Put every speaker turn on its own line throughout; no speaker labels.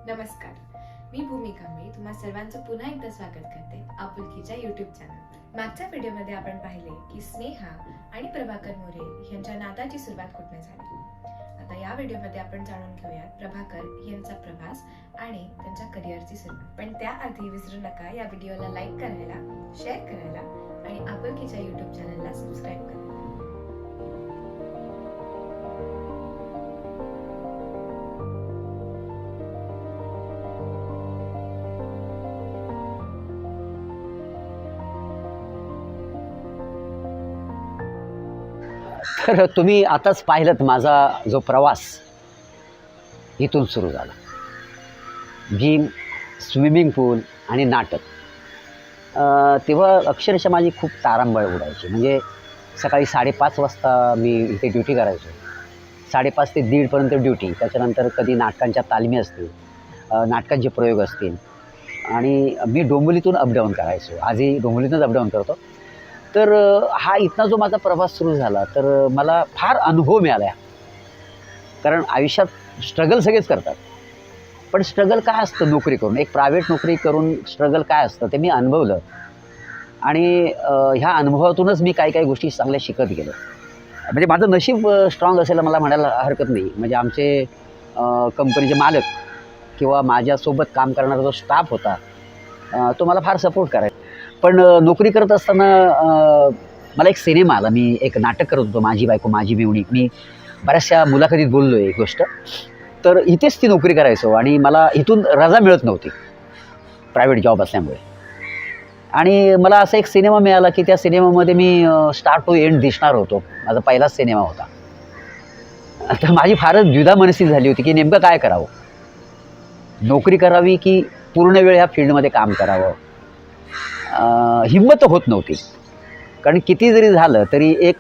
नमस्कार, मी भूमिका मी तुम्हा सर्वांचं पुन्हा एकदा स्वागत करते आपुलकीच्या YouTube चॅनल। मागच्या व्हिडिओमध्ये आपण पाहिले की स्नेहा आणि प्रभाकर मोरे यांच्या नाताची सुरुवात कुठे झाली। आता या व्हिडिओमध्ये आपण जाणून घेऊयात प्रभाकर यांचा प्रवास आणि त्यांच्या करिअरची सुरुवात। पण त्याआधी विसरू नका या व्हिडिओला लाईक करायला, शेअर करायला आणि आपुलकीच्या YouTube चॅनलला सबस्क्राईब करायला।
तर तुम्ही आताच पाहिलंत माझा जो प्रवास इथून सुरू झाला। जिम, स्विमिंग पूल आणि नाटक। तेव्हा अक्षरशः माझी खूप तारांबळ उडायची। म्हणजे सकाळी 5:30 वाजता मी इथे ड्युटी करायचो। 5:30 ते 1:30पर्यंत ड्युटी। त्याच्यानंतर कधी नाटकांच्या तालमी असतील, नाटकांचे प्रयोग असतील आणि मी डोंबिवलीतून अपडाऊन करायचो। आजही डोंबिवलीतूनच अपडाऊन करतो। तर हा इथना जो माझा प्रवास सुरू झाला तर मला फार अनुभव मिळाला। कारण आयुष्यात स्ट्रगल सगळेच करतात, पण स्ट्रगल काय असतं नोकरी करून, एक प्रायव्हेट नोकरी करून स्ट्रगल काय असतं ते मी अनुभवलं। आणि ह्या अनुभवातूनच मी काही गोष्टी चांगल्या शिकत गेलो। म्हणजे माझं नशीब स्ट्रॉंग असेल मला म्हणायला हरकत नाही। म्हणजे आमचे कंपनीचे मालक किंवा माझ्यासोबत काम करणारा जो स्टाफ होता तो मला फार सपोर्ट करायचा। पण नोकरी करत असताना मला एक सिनेमा आला। मी एक नाटक करत होतो, माझी बायको माझी मेवणी। मी बऱ्याचशा मुलाखतीत बोललो आहे एक गोष्ट। तर इथेच ती नोकरी करायचो आणि मला इथून रजा मिळत नव्हती प्रायव्हेट जॉब असल्यामुळे। आणि मला असा एक सिनेमा मिळाला की त्या सिनेमामध्ये मी स्टार्ट टू एंड दिसणार होतो। माझा पहिलाच सिनेमा होता। तर माझी फारच द्विधा मनस्थिती झाली होती की नेमकं काय करावं, नोकरी करावी की पूर्ण वेळ ह्या फील्डमध्ये काम करावं। हिंमत होत नव्हती। कारण किती जरी झालं तरी एक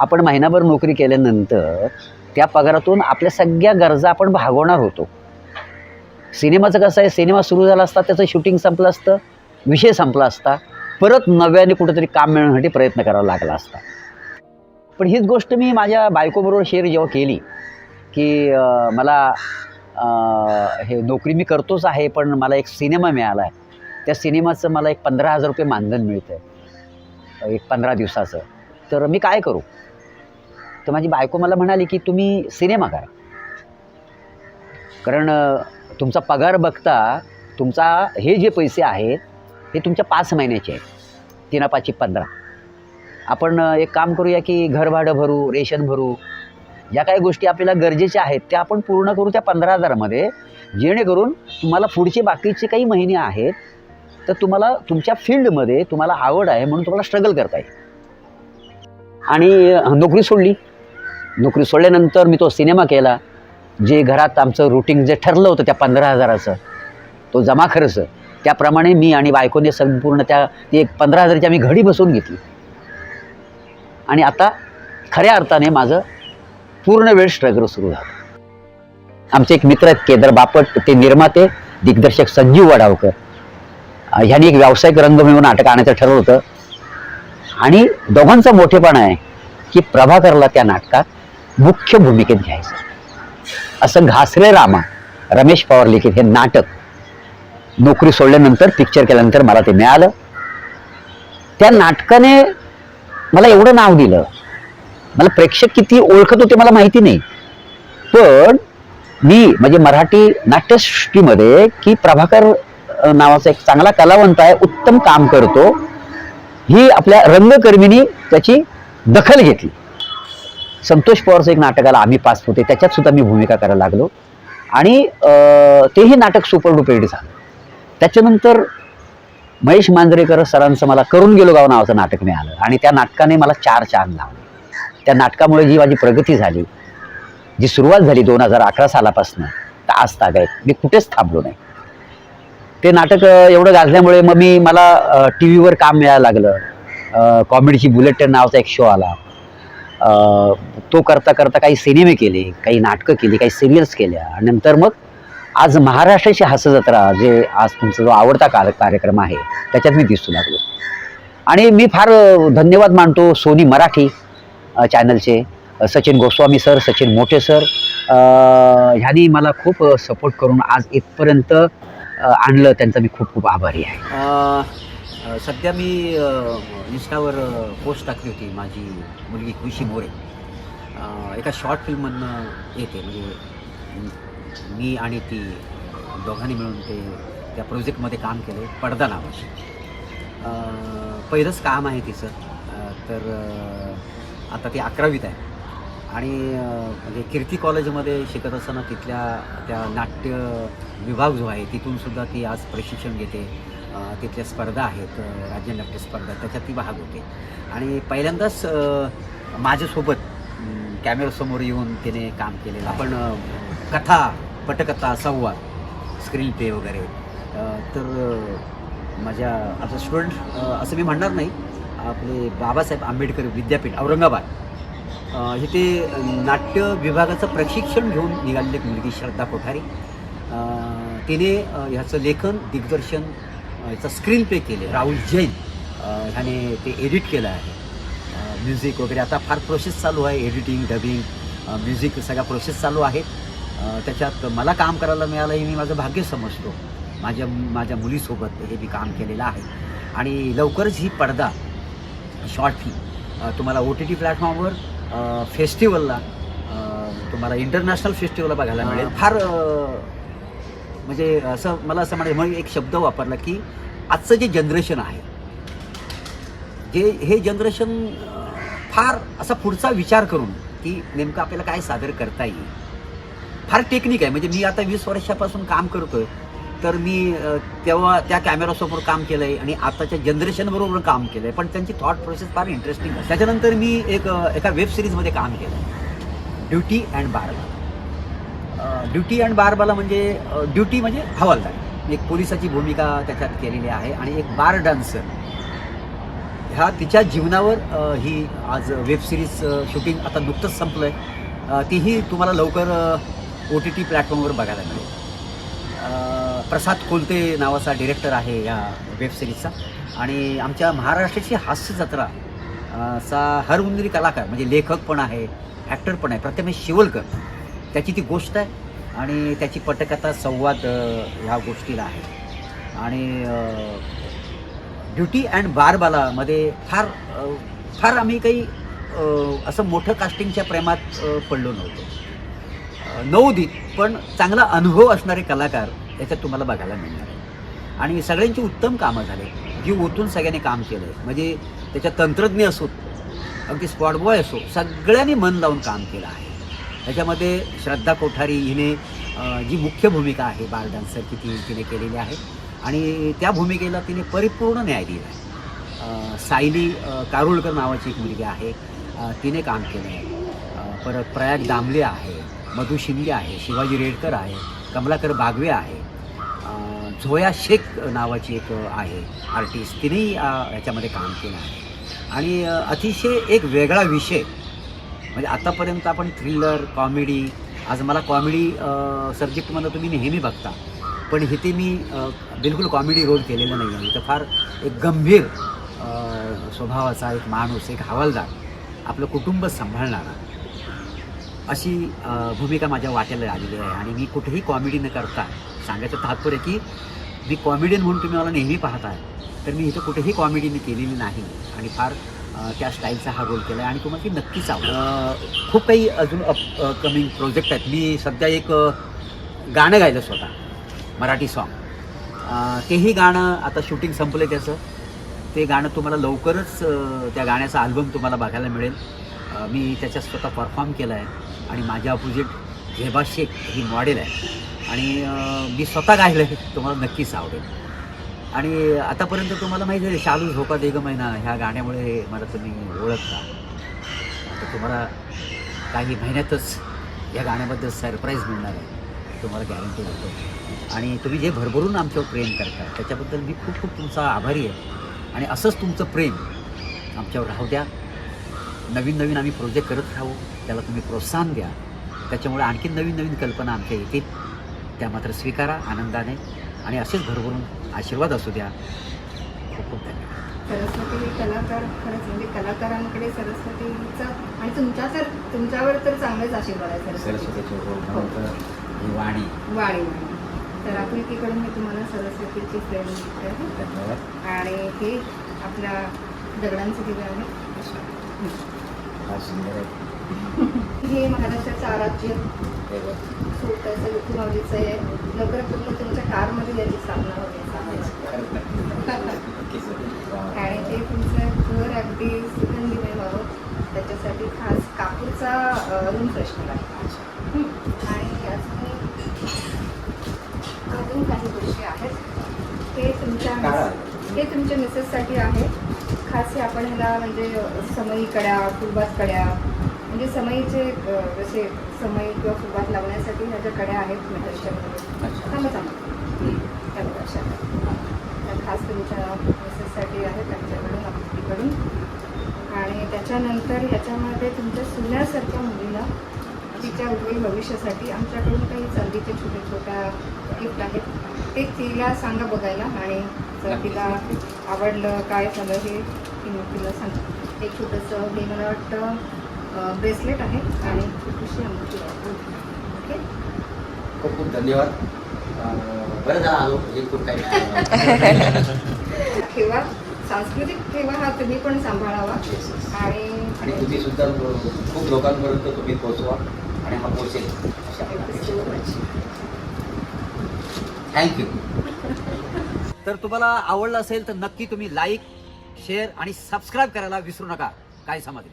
आपण महिनाभर नोकरी केल्यानंतर त्या पगारातून आपल्या सगळ्या गरजा आपण भागवणार होतो। सिनेमाचं कसं आहे, सिनेमा सुरू झाला असता, त्याचं शूटिंग संपलं असतं, विषय संपला असता, परत नव्याने कुठेतरी काम मिळवण्यासाठी प्रयत्न करावा लागला असता। पण हीच गोष्ट मी माझ्या बायकोबरोबर शेअर जेव्हा केली की मला हे नोकरी मी करतोच आहे, पण मला एक सिनेमा मिळाला आहे, त्या सिनेमाचं मला एक 15,000 रुपये मानधन मिळतं आहे एक 15 दिवसाचं। तर मी काय करू? तर माझी बायको मला म्हणाली की तुम्ही सिनेमा करा। कारण तुमचा पगार बघता तुमचा हे जे पैसे आहेत हे तुमच्या 5 महिन्याचे आहेत, 3-5 15। आपण एक काम करूया की घर भाडं भरू, रेशन भरू, ज्या काही गोष्टी आपल्याला गरजेच्या आहेत त्या आपण पूर्ण करू त्या 15,000मध्ये, जेणेकरून तुम्हाला पुढचे बाकीचे काही महिने आहेत तर तुम्हाला तुमच्या फील्डमध्ये तुम्हाला आवड आहे म्हणून तुम्हाला स्ट्रगल करता येईल। आणि नोकरी सोडली। नोकरी सोडल्यानंतर मी तो सिनेमा केला। जे घरात आमचं रुटीन जे ठरलं होतं त्या 15,000चं, तो जमा खर्च, त्याप्रमाणे मी आणि बायकोने संपूर्ण ती एक 15,000ची आम्ही घडी बसवून घेतली। आणि आता खऱ्या अर्थाने माझं पूर्ण वेळ स्ट्रगल सुरू झालं। आमचे एक मित्र आहेत केदार बापट, ते निर्माते दिग्दर्शक संजीव वडावकर, ह्यांनी एक व्यावसायिक रंगभूमीवर नाटक आणायचं ठरवलं होतं। आणि दोघांचा मोठेपणा आहे की प्रभाकरला त्या नाटकात मुख्य भूमिकेत घ्यायचं। असं घासरे रामा, रमेश पवार लिखित हे नाटक नोकरी सोडल्यानंतर, पिक्चर केल्यानंतर मला ते मिळालं। त्या नाटकाने मला एवढं नाव दिलं। मला प्रेक्षक किती ओळखत होते मला माहिती नाही, पण मी म्हणजे मराठी नाट्यसृष्टीमध्ये की प्रभाकर नावाचा एक चांगला कलावंत आहे, उत्तम काम करतो, ही आपल्या रंगकर्मीनी त्याची दखल घेतली। संतोष पवारचं एक नाटक आलं आम्ही पास होते, त्याच्यात सुद्धा मी भूमिका करायला लागलो आणि तेही नाटक सुपरडुपर हिट झालं। त्याच्यानंतर महेश मांजरेकर सरांचं मला करून गेलो गाव नावाचं नाटक मिळालं आणि त्या नाटकाने मला 4 चांद लावले। त्या नाटकामुळे जी माझी प्रगती झाली, जी सुरुवात झाली 2011 सालापासून तर आज तागायत मी कुठेच थांबलो नाही। ते नाटक एवढं गाजल्यामुळे मग मला टी व्हीवर काम मिळायला लागलं। कॉमेडीची बुलेट ट्रेन नावाचा एक शो आला, तो करता करता काही सिनेमे केले, काही नाटकं केली, काही सिरियल्स केल्या। आणि नंतर मग आज महाराष्ट्राची हास्यजत्रा, जे आज तुमचा जो आवडता कार्यक्रम आहे, त्याच्यात मी दिसू लागलो। आणि मी फार धन्यवाद मानतो सोनी मराठी चॅनलचे, सचिन गोस्वामी सर, सचिन मोठे सर ह्यांनी मला खूप सपोर्ट करून आज इथपर्यंत आणलं, त्यांचा मी खूप खूप आभारी आहे. सध्या मी इंस्टावर पोस्ट टाकली होती, माझी मुलगी खुशी मोरे एका शॉर्ट फिल्ममधनं येते, म्हणजे मी आणि ती दोघांनी मिळून त्या प्रोजेक्टमध्ये काम केलं, पडदा नावाची. पहिलंच काम आहे तिचं. तर आता ती 11वीत आहे आणि म्हणजे कीर्ती कॉलेजमध्ये शिकत असताना तिथल्या त्या नाट्य विभाग जो आहे तिथूनसुद्धा ती आज प्रशिक्षण घेते. तिथल्या स्पर्धा आहेत, राज्य नाट्य स्पर्धा, त्याच्यात ती भाग होते. आणि पहिल्यांदाच माझ्यासोबत कॅमेरासमोर येऊन तिने काम केलेलं. आपण कथा, पटकथा, संवाद, स्क्रीन प्ले वगैरे. तर माझ्या आता स्टुडंट असं मी म्हणणार नाही, आपले बाबासाहेब आंबेडकर विद्यापीठ औरंगाबाद इथे नाट्य विभागाचं प्रशिक्षण घेऊन निघालेली एक मुलगी श्रद्धा कोठारी. तिने ह्याचं लेखन, दिग्दर्शन, याचा स्क्रीन प्ले केले. राहुल जैन ह्याने ते एडिट केलं आहे. म्युझिक वगैरे आता फार प्रोसेस चालू आहे, एडिटिंग, डबिंग, म्युझिक सगळ्या प्रोसेस चालू आहेत. त्याच्यात मला काम करायला मिळालं हे मी माझं भाग्य समजतो. माझ्या मुलीसोबत हे मी काम केलेलं आहे. आणि लवकरच ही पडदा शॉर्ट फिल्म तुम्हाला OTT प्लॅटफॉर्मवर फेस्टिवलला, तुम्हाला इंटरनॅशनल फेस्टिवलला बघायला मिळेल. फार म्हणजे असं मला असं म्हणून एक शब्द वापरला की आजचं जे जनरेशन आहे, हे जनरेशन फार असा पुढचा विचार करून की नेमकं आपल्याला काय सादर करता येईल. फार टेक्निक आहे. म्हणजे मी आता 20 वर्षापासून काम करतोय, तर मी तेव्हा त्या कॅमेरासमोर काम केलं आहे आणि आताच्या जनरेशनबरोबर काम केलं आहे, पण त्यांची थॉट प्रोसेस फार इंटरेस्टिंग आहे. त्याच्यानंतर मी एका वेब सिरीजमध्ये काम केलं, ड्युटी अँड बारबाला. ड्युटी अँड बारबाला म्हणजे ड्युटी म्हणजे हवालदार, एक पोलिसाची भूमिका त्याच्यात केलेली आहे. आणि एक बार डान्सर, ह्या तिच्या जीवनावर ही आज वेब सिरीज शूटिंग आता नुकतंच संपलं आहे. तीही तुम्हाला लवकर OTT प्लॅटफॉर्मवर बघायला मिळेल. प्रसाद कोलते नावाचा डिरेक्टर आहे या वेब सिरीजचा. आणि आमच्या महाराष्ट्राची हास्य जत्रा चा हरहुन्नरी कलाकार, म्हणजे लेखक पण आहे, ॲक्टर पण आहे, प्रथमेश शिवलकर, त्याची ती गोष्ट आहे. आणि त्याची पटकथा, संवाद ह्या गोष्टीला आहे. आणि ड्युटी अँड बारबालामध्ये फार आम्ही काही असं मोठं कास्टिंगच्या प्रेमात पडलो नव्हतो. पण चांगला अनुभव असणारे कलाकार याच्यात तुम्हाला बघायला मिळणार आहे. आणि सगळ्यांची उत्तम कामं झाले, जीव ओतून सगळ्यांनी काम केलं आहे. म्हणजे त्याच्यात तंत्रज्ञ असो, अगदी स्पॉट बॉय असो, सगळ्यांनी मन लावून काम केलं आहे. त्याच्यामध्ये श्रद्धा कोठारी हिने जी मुख्य भूमिका आहे बार डान्सर तिने केलेली आहे आणि त्या भूमिकेला तिने परिपूर्ण न्याय दिला आहे. सायली कारुळकर नावाची एक मुलगी आहे, तिने काम केलं आहे. परत प्रयाग दामले आहे, मधु शिंदे आहे, शिवाजी रेडकर आहे, कमलाकर बागवे आहे, झोया शेख नावाची एक आहे आर्टिस्ट, तिनेही याच्यामध्ये काम केलं आहे. आणि अतिशय एक वेगळा विषय, म्हणजे आतापर्यंत आपण थ्रिलर, कॉमेडी, आज मला कॉमेडी सब्जेक्टमध्ये तुम्ही नेहमी बघता, पण इथे मी बिलकुल कॉमेडी रोल केलेला नाही आहे. इथं फार एक गंभीर स्वभावाचा एक माणूस, एक हवालदार, आपलं कुटुंब सांभाळणारा, अशी भूमिका माझ्या वाट्याला आलेली आहे. आणि मी कुठेही कॉमेडी न करता, सांगायचं तात्पर्य की मी कॉमेडियन म्हणून तुम्ही मला नेहमी पाहताय, तर मी इथं कुठेही कॉमेडी मी केलेली नाही आणि फार त्या स्टाईलचा हा रोल केला आहे आणि तुम्हाला ती नक्कीच आवडेल. खूप काही अजून अपकमिंग प्रोजेक्ट आहेत. मी सध्या एक गाणं गायलं स्वतः, मराठी सॉन्ग. तेही गाणं आता शूटिंग संपलं त्याचं. ते गाणं तुम्हाला लवकरच त्या गाण्याचा अल्बम तुम्हाला बघायला मिळेल. मी त्याच्यात स्वतः परफॉर्म केला आहे आणि माझ्या अपोजिट झेबा शेख ही मॉडेल आहे आणि मी स्वतः गायलं आहे. तुम्हाला नक्कीच आवडेल. आणि आतापर्यंत तुम्हाला माहिती आहे, शालू झोपा दे ग मैना ह्या गाण्यामुळे मला तुम्ही ओळखता. आता तुम्हाला काही महिन्यातच या गाण्याबद्दल सरप्राईज मिळणार आहे, तुम्हाला गॅरंटी देतो. आणि तुम्ही जे भरभरून आमच्यावर प्रेम करता त्याच्याबद्दल मी खूप खूप तुमचा आभारी आहे. आणि असंच तुमचं प्रेम आमच्यावर राहू द्या. नवीन नवीन आम्ही प्रोजेक्ट करत राहू, त्याला तुम्ही प्रोत्साहन द्या. त्याच्यामुळे आणखी नवीन नवीन कल्पना आमच्या येतील, त्या मात्र स्वीकारा आनंदाने आणि असेच भरभरून आशीर्वाद असू द्या. खूप खूप धन्यवाद.
सरस्वती कलाकार खरंच म्हणजे कलाकारांकडे सरस्वतीचं आणि तुमच्यावर तर चांगलेच आशीर्वाद आहे
सरस्वतीचे
हो.
ही वाणी.
वाणी तर आपुलकीकडून मी तुम्हाला सरस्वतीची फ्रेम आहे
धन्यवाद.
आणि हे आपल्या दगडांचे दिवे आहे.
फार सुंदर आहे.
हे महाराष्ट्राचं आराध्य
हे बघ.
सोप्याचं विठुमाऊलीचं आहे. लवकरात लवकर तुमच्या कारमध्ये याची स्थापना होईल
खरंच नक्कीच. वा.
आणि ते तुमचं घर अगदी सुगंधीमय व्हावं त्याच्यासाठी खास कापूरचा रूम फ्रेशनर आहे. आणि अजून काही गोष्टी आहेत हे तुमच्या मिसेससाठी आहे. खास हे आपण ह्याला म्हणजे समई कड्या फुलबात कड्या म्हणजे समईचे जसे समई किंवा फुलबात लावण्यासाठी ह्या ज्या कड्या आहेत मेटलच्या त्या अशा त्या खास तुमच्या मिसेससाठी आहेत त्यांच्याकडून आपल्याकडून. आणि त्याच्यानंतर ह्याच्यामध्ये तुमच्या सुन्यासारख्या मुलीला तिच्या उज्ज्वल भविष्यासाठी आमच्याकडून काही चांदीचे छोट्या गिफ्ट आहेत ते तिला सांगा बघायला. आणि जर तिला आवडलं काय झालं हे तिला सांगा. एक छोटंसं हे मला वाटतं ब्रेसलेट आहे आणि छोटीशी अंगठी आहे. ओके
खूप खूप धन्यवाद. बरं झालं आलो. हे खूप काही नाही.
ठेवा सांस्कृतिक ठेवा हा तुम्ही पण सांभाळावा.
आणि तुम्ही सुद्धा खूप लोकांपर्यंत तुम्ही पोहोचवा आणि हा पोहोचेल अशा थँक्यू. तर तुम्हाला आवडलं असेल तर नक्की तुम्ही लाईक शेअर आणि सबस्क्राईब करायला विसरू नका. काय समाज